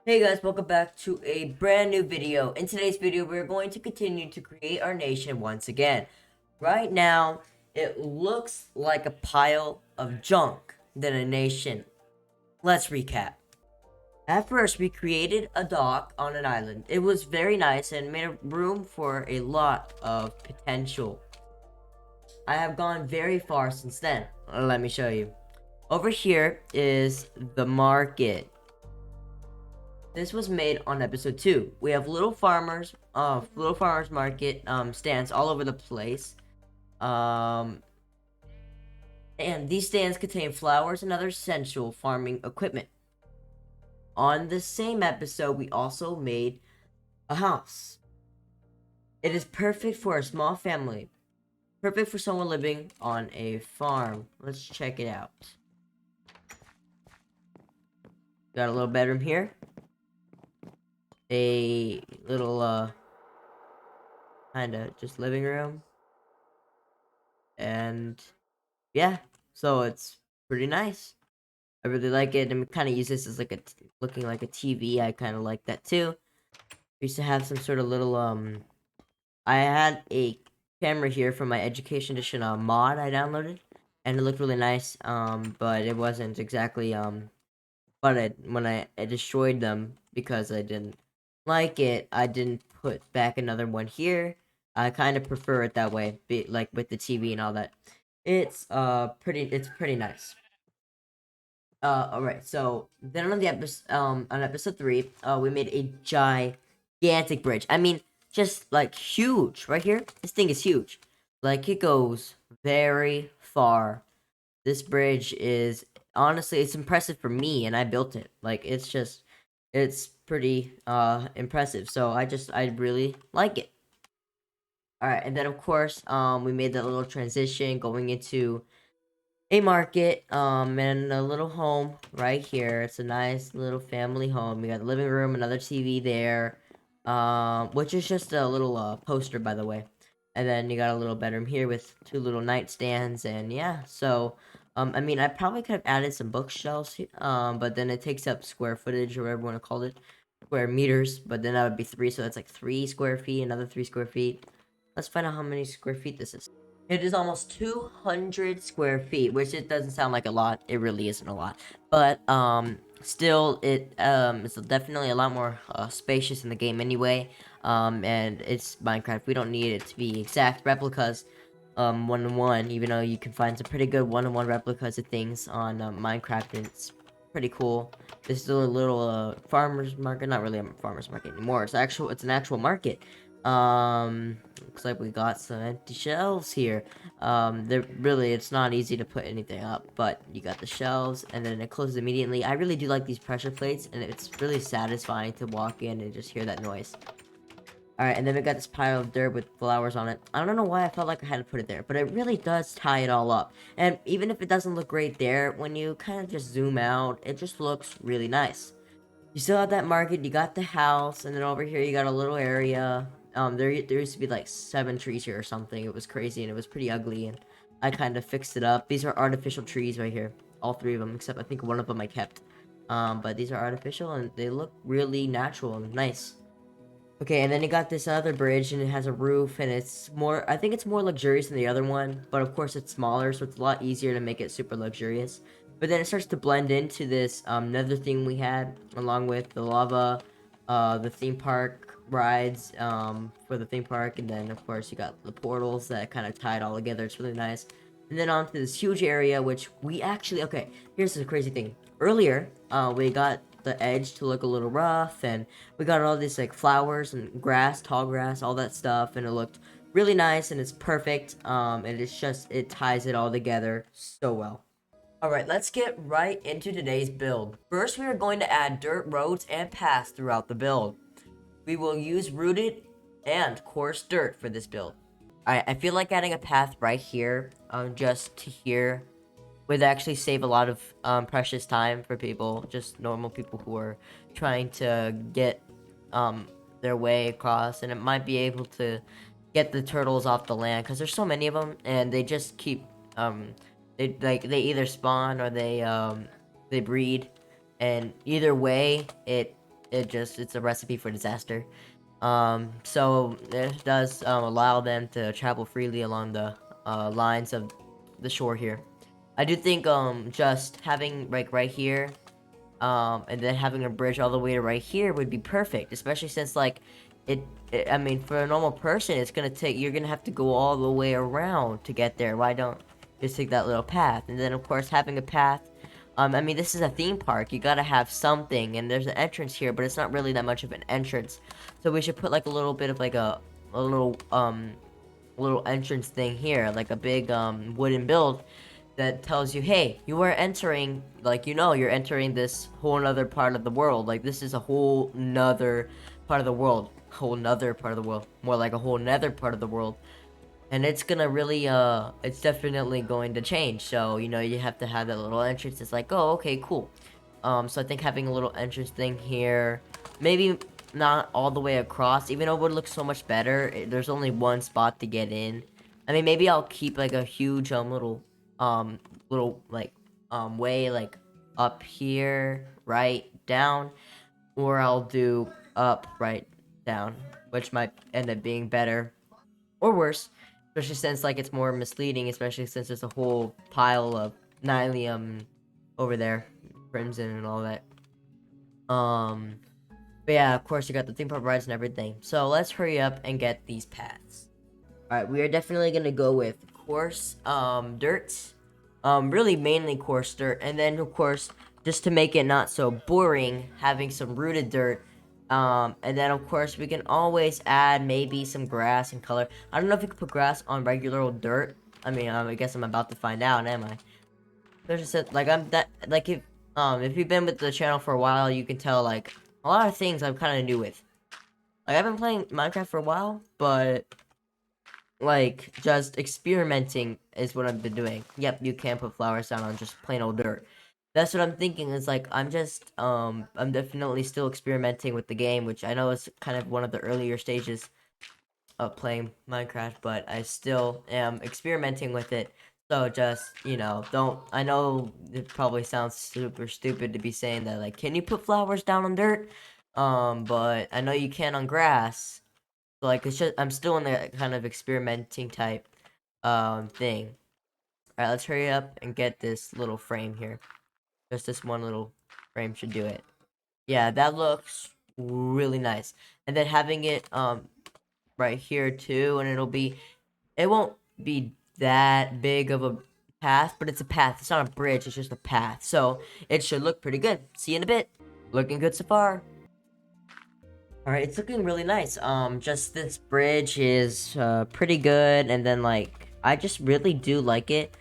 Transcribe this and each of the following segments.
Hey guys, welcome back to a brand new video. In today's video, we're going to continue to create our nation once again. Right now, it looks like a pile of junk than a nation. Let's recap. At first, we created a dock on an island. It was very nice and made room for a lot of potential. I have gone very far since then. Let me show you. Over here is the market. This was made on episode 2. We have little farmers market stands all over the place. Um and these stands contain flowers and other essential farming equipment. On the same episode, we also made a house. It is perfect for a small family. Perfect for someone living on a farm. Let's check it out. Got a little bedroom here. A little kind of just living room. And yeah, so it's pretty nice. I really like it, and kind of use this as like looking like a TV. I kind of like that too. I used to have some sort of little I had a camera here from my Education Edition mod I downloaded, and it looked really nice. But it wasn't exactly But when I destroyed them because I didn't like it, I didn't put back another one here. I kind of prefer it that way, like with the TV and all that. It's pretty nice. Alright, so then on the episode, on episode 3, we made a gigantic bridge. I mean, just like huge, right here. This thing is huge. Like, it goes very far. This bridge is, honestly, it's impressive for me, and I built it. Like, it's pretty, impressive. So I really like it. Alright, and then of course, we made that little transition going into a market, and a little home right here. It's a nice little family home. You got the living room, another TV there, which is just a little poster, by the way. And then you got a little bedroom here with two little nightstands, and yeah. So, I mean, I probably could have added some bookshelves, but then it takes up square footage or whatever you want to call it, square meters. But then that would be 3, so that's like 3 square feet, another 3 square feet. Let's find out how many square feet this is. It is almost 200 square feet, which it doesn't sound like a lot. It really isn't a lot. But, still, it's definitely a lot more, spacious in the game anyway. And it's Minecraft. We don't need it to be exact replicas, one-to-one, even though you can find some pretty good one-to-one replicas of things on, Minecraft, and it's pretty cool. This is a little, farmer's market. Not really a farmer's market anymore. It's an actual market. Looks like we got some empty shelves here. It's not easy to put anything up, but you got the shelves, and then it closes immediately. I really do like these pressure plates, and it's really satisfying to walk in and just hear that noise. Alright, and then we got this pile of dirt with flowers on it. I don't know why I felt like I had to put it there, but it really does tie it all up. And even if it doesn't look great there, when you kind of just zoom out, it just looks really nice. You still have that market, you got the house, and then over here you got a little area. There used to be like 7 trees here or something. It was crazy and it was pretty ugly, and I kind of fixed it up. These are artificial trees right here. All 3 of them, except I think one of them I kept. But these are artificial and they look really natural and nice. Okay, and then you got this other bridge, and it has a roof, and I think it's more luxurious than the other one, but of course it's smaller, so it's a lot easier to make it super luxurious. But then it starts to blend into this nether thing we had, along with the lava, the theme park rides, for the theme park, and then of course you got the portals that kind of tie it all together. It's really nice. And then onto this huge area, which we actually, okay, here's the crazy thing. Earlier, we got the edge to look a little rough, and we got all these like flowers and grass, tall grass, all that stuff, and it looked really nice, and it's perfect. And it ties it all together so well. Alright, let's get right into today's build. First, we are going to add dirt roads and paths throughout the build. We will use rooted and coarse dirt for this build. I feel like adding a path right here, just to here, would actually save a lot of precious time for people, just normal people who are trying to get their way across, and it might be able to get the turtles off the land because there's so many of them, and they just keep they either spawn or they breed, and either way it's a recipe for disaster. So it does allow them to travel freely along the lines of the shore here. I do think just having like right here, and then having a bridge all the way to right here would be perfect, especially since like I mean, for a normal person, you're gonna have to go all the way around to get there. Why don't just take that little path? And then of course having a path. I mean, this is a theme park. You gotta have something, and there's an entrance here, but it's not really that much of an entrance. So we should put like a little bit of like a little entrance thing here, like a big wooden build that tells you, hey, you are entering, like, you're entering this whole nother part of the world. Like, this is a whole nother part of the world. Whole nother part of the world. More like a whole nether part of the world. And it's gonna really, it's definitely going to change. So, you have to have that little entrance. It's like, oh, okay, cool. So I think having a little entrance thing here, maybe not all the way across, even though it would look so much better. There's only one spot to get in. I mean, maybe I'll keep like a huge um like way like up here, right down, or I'll do up, right down, which might end up being better or worse, especially since like it's more misleading, especially since there's a whole pile of nylium over there, crimson and all that. But yeah, of course you got the theme park rides and everything. So let's hurry up and get these paths. Alright, we are definitely gonna go with coarse dirt. Really mainly coarse dirt, and then of course, just to make it not so boring, having some rooted dirt. And then of course we can always add maybe some grass and color. I don't know if you could put grass on regular old dirt. I mean, I guess I'm about to find out, am I? There's just like I'm that like if you've been with the channel for a while, you can tell like a lot of things I'm kind of new with. Like I've been playing Minecraft for a while, but like just experimenting is what I've been doing. Yep, you can put flowers down on just plain old dirt. That's what I'm thinking. Is like I'm definitely still experimenting with the game, which I know is kind of one of the earlier stages of playing Minecraft, but I still am experimenting with it. So just, don't, I know it probably sounds super stupid to be saying that, like, can you put flowers down on dirt? But I know you can on grass. So, like, it's just, I'm still in the kind of experimenting type, thing. Alright, let's hurry up and get this little frame here. Just this one little frame should do it. Yeah, that looks really nice. And then having it, right here too, and it won't be that big of a path, but it's a path. It's not a bridge, it's just a path. So it should look pretty good. See you in a bit. Looking good so far. Alright, it's looking really nice. Just this bridge is pretty good, and then like I just really do like it.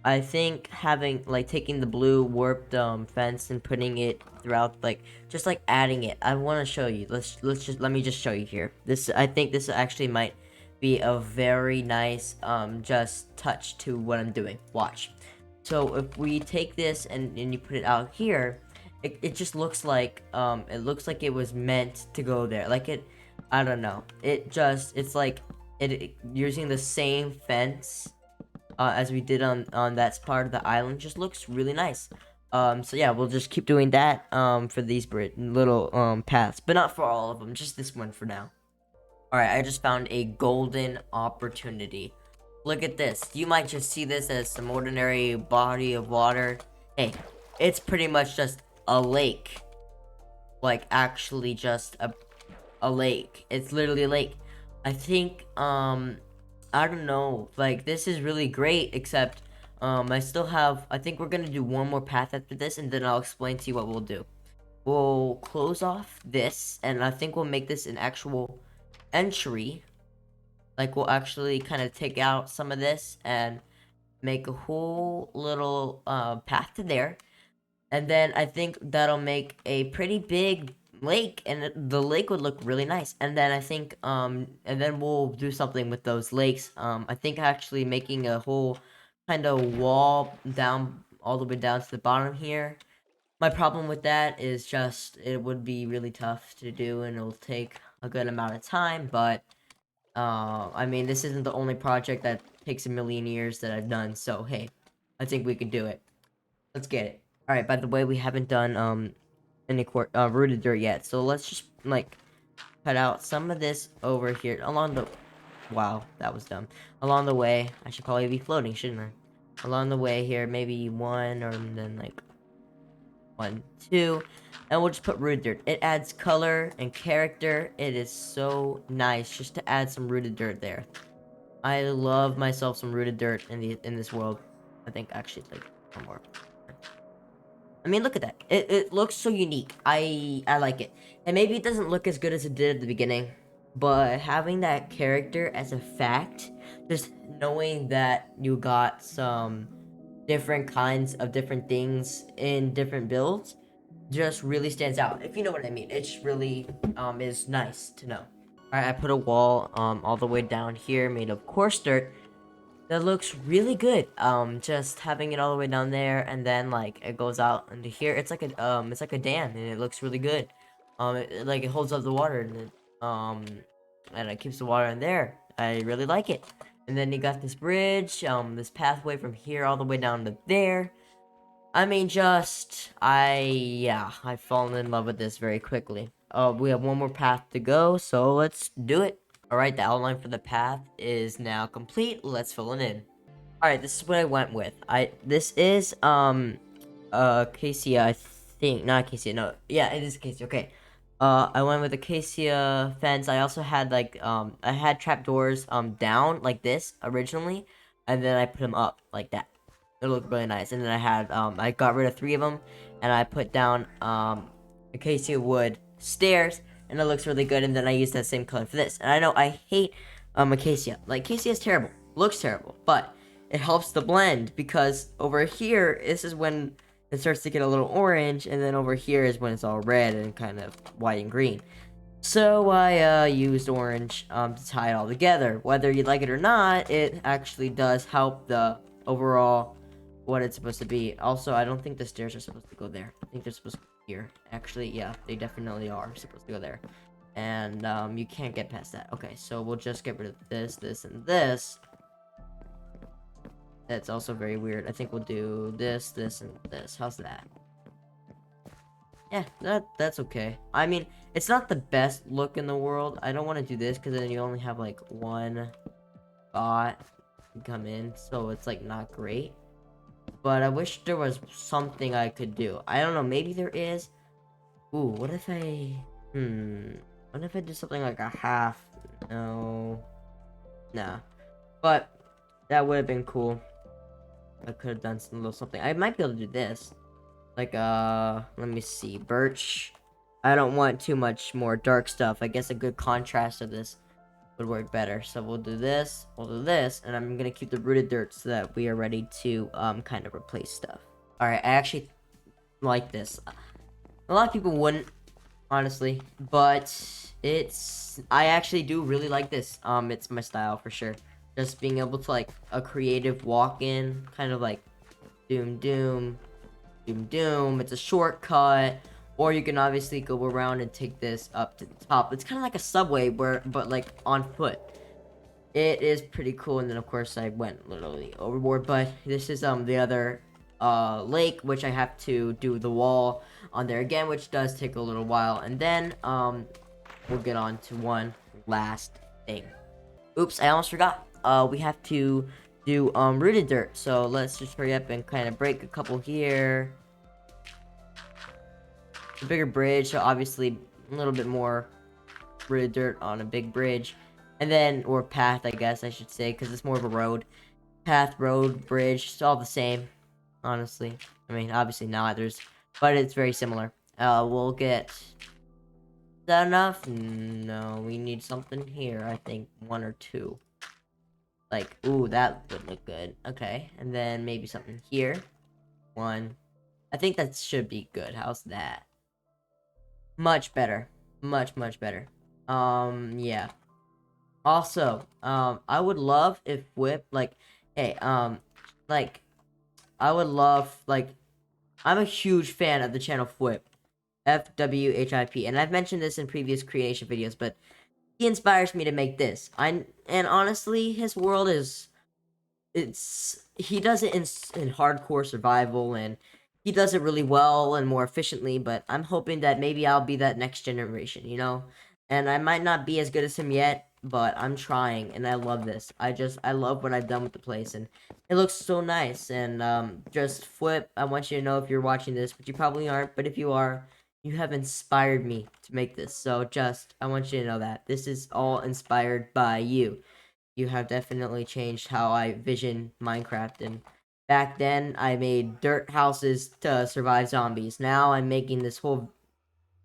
I think having like taking the blue warped fence and putting it throughout, like just like adding it. I want to show you. Let me just show you here. I think this actually might be a very nice just touch to what I'm doing. Watch. So if we take this and you put it out here, it just looks like it was meant to go there. Like I don't know. It's like it using the same fence as we did on that part of the island. Just looks really nice. So yeah, we'll just keep doing that for these little paths, but not for all of them. Just this one for now. All right, I just found a golden opportunity. Look at this. You might just see this as some ordinary body of water. Hey, it's pretty much just a lake. Like actually just a lake. It's literally a lake. I think I don't know. Like this is really great, except I think we're gonna do one more path after this, and then I'll explain to you what we'll do. We'll close off this, and I think we'll make this an actual entry. Like we'll actually kind of take out some of this and make a whole little path to there. And then I think that'll make a pretty big lake, and the lake would look really nice. And then I think and then we'll do something with those lakes. I think actually making a whole kind of wall down all the way down to the bottom here. My problem with that is just it would be really tough to do, and it'll take a good amount of time. But I mean, this isn't the only project that takes a million years that I've done. So hey, I think we could do it. Let's get it. All right. By the way, we haven't done any rooted dirt yet. So let's just like cut out some of this over here along the. Wow, that was dumb. Along the way, I should probably be floating, shouldn't I? Along the way here, maybe one, or then like 1, 2, and we'll just put rooted dirt. It adds color and character. It is so nice just to add some rooted dirt there. I love myself some rooted dirt in this world. I think actually like one more. I mean, look at that. It looks so unique. I like it. And maybe it doesn't look as good as it did at the beginning, but having that character as a fact, just knowing that you got some different kinds of different things in different builds just really stands out. If you know what I mean. It's really is nice to know. Alright, I put a wall all the way down here made of coarse dirt that looks really good. Just having it all the way down there, and then like it goes out into here. It's like a dam, and it looks really good. Like it holds up the water, and it keeps the water in there. I really like it. And then you got this bridge, this pathway from here all the way down to there. I mean, I've fallen in love with this very quickly. We have one more path to go, so let's do it. Alright, the outline for the path is now complete. Let's fill it in. Alright, this is what I went with. This is, acacia, I think. Not acacia, no. Yeah, it is acacia, okay. I went with acacia fence. I also had, like, I had trapdoors, down, like this, originally. And then I put them up, like that. It looked really nice. And then I got rid of 3 of them. And I put down, acacia wood stairs, and it looks really good. And then I used that same color for this. And I know I hate acacia. Like, acacia is terrible, looks terrible, but it helps the blend, because over here, this is when it starts to get a little orange, and then over here is when it's all red and kind of white and green. So I used orange to tie it all together. Whether you like it or not, it actually does help the overall what it's supposed to be. Also, I don't think the stairs are supposed to go there. I think they're supposed to go here. Actually, yeah, they definitely are supposed to go there. And you can't get past that. Okay, so we'll just get rid of this, this, and this. That's also very weird. I think we'll do this, this, and this. How's that? Yeah, that's okay. I mean, it's not the best look in the world. I don't want to do this because then you only have like one spot to come in, so it's like not great. But I wish there was something I could do. I don't know, maybe there is. Ooh, what if I do something like a half? No. Nah. But that would have been cool. I could have done some little something. I might be able to do this. Like, let me see. Birch. I don't want too much more dark stuff. I guess a good contrast of this would work better. So we'll do this, and I'm gonna keep the rooted dirt so that we are ready to, kind of replace stuff. Alright, I actually like this. A lot of people wouldn't, honestly, but I actually do really like this. It's my style for sure. Just being able to, like, a creative walk-in, kind of like doom doom, doom doom. It's a shortcut, or you can obviously go around and take this up to the top. It's kind of like a subway, but like on foot. It is pretty cool. And then of course I went literally overboard, but this is the other lake, which I have to do the wall on there again, which does take a little while. And then we'll get on to one last thing. Oops, I almost forgot. We have to do rooted dirt. So let's just hurry up and kind of break a couple here. A bigger bridge, so obviously a little bit more rooted dirt on a big bridge. And then, or path, I guess I should say, because it's more of a road. Path, road, bridge, it's all the same, honestly. I mean, obviously not, but it's very similar. We'll get... Is that enough? No, we need something here, I think. 1 or 2. Like, ooh, that would look good. Okay, and then maybe something here. 1. I think that should be good. How's that? Much better. Much better. Yeah. Also, I would love if Whip, like, hey, like, I would love, like, I'm a huge fan of the channel Whip. FWHIP, and I've mentioned this in previous CreaNation videos, but he inspires me to make this. And honestly, his world is, he does it in hardcore survival, and he does it really well and more efficiently, but I'm hoping that maybe I'll be that next generation, you know? And I might not be as good as him yet, but I'm trying and I love this. I love what I've done with the place and it looks so nice. And just Flip, I want you to know if you're watching this, but you probably aren't, but if you are, you have inspired me to make this. So just I want you to know that this is all inspired by you. You have definitely changed how I vision Minecraft. And back then, I made dirt houses to survive zombies. Now I'm making this whole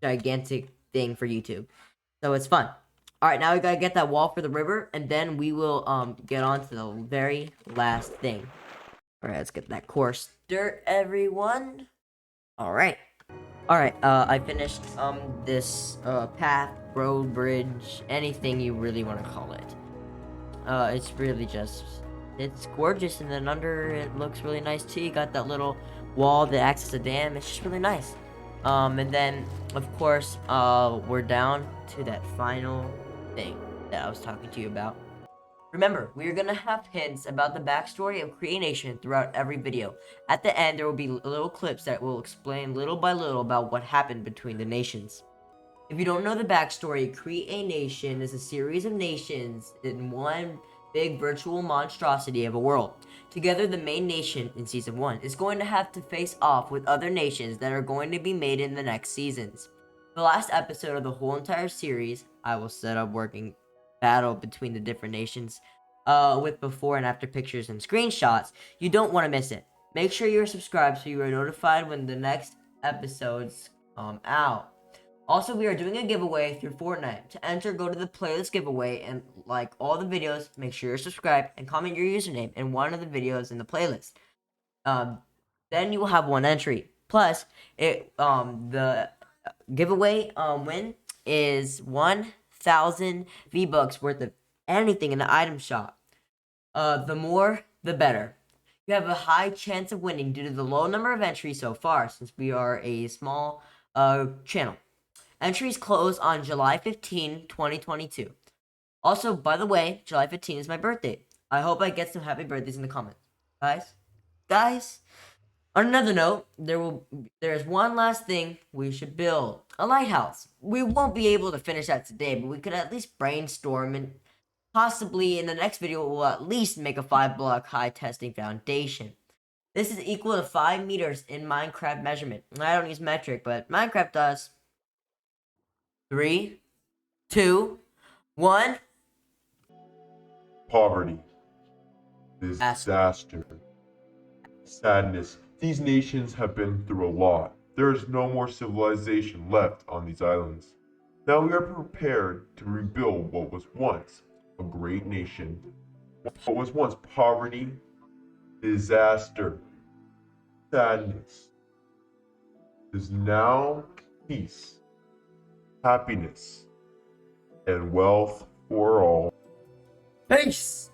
gigantic thing for YouTube. So it's fun. All right, now we gotta get that wall for the river, and then we will get on to the very last thing. All right, let's get that coarse dirt, everyone. All right. All right. I finished this path, road, bridge, anything you really want to call it. It's really just, it's gorgeous, and then under it looks really nice too. You got that little wall that acts as a dam. It's just really nice. And then of course, we're down to that final thing that I was talking to you about. Remember, we are gonna have hints about the backstory of CreaNation throughout every video. At the end, there will be little clips that will explain little by little about what happened between the nations. If you don't know the backstory, CreaNation is a series of nations in one big virtual monstrosity of a world. Together, the main nation in Season 1 is going to have to face off with other nations that are going to be made in the next seasons. The last episode of the whole entire series, I will set up working battle between the different nations with before and after pictures and screenshots. You don't want to miss it. Make sure you're subscribed so you are notified when the next episodes come out. Also, we are doing a giveaway through Fortnite. To enter, go to the playlist giveaway and like all the videos. Make sure you're subscribed and comment your username in one of the videos in the playlist. Um, then you will have one entry. Plus, the giveaway win is 1,000 V-Bucks worth of anything in the item shop. The more, the better. You have a high chance of winning due to the low number of entries so far, since we are a small channel. Entries close on July 15, 2022. Also, by the way, July 15 is my birthday. I hope I get some happy birthdays in the comments. Guys, on another note, there's one last thing we should build. A lighthouse. We won't be able to finish that today, but we could at least brainstorm and possibly in the next video we'll at least make a 5-block high testing foundation. This is equal to 5 meters in Minecraft measurement. I don't use metric, but Minecraft does. 3, 2, 1. Poverty, disaster, sadness. These nations have been through a lot. There is no more civilization left on these islands. Now we are prepared to rebuild what was once a great nation. What was once poverty, disaster, sadness is now peace, happiness, and wealth for all. Peace!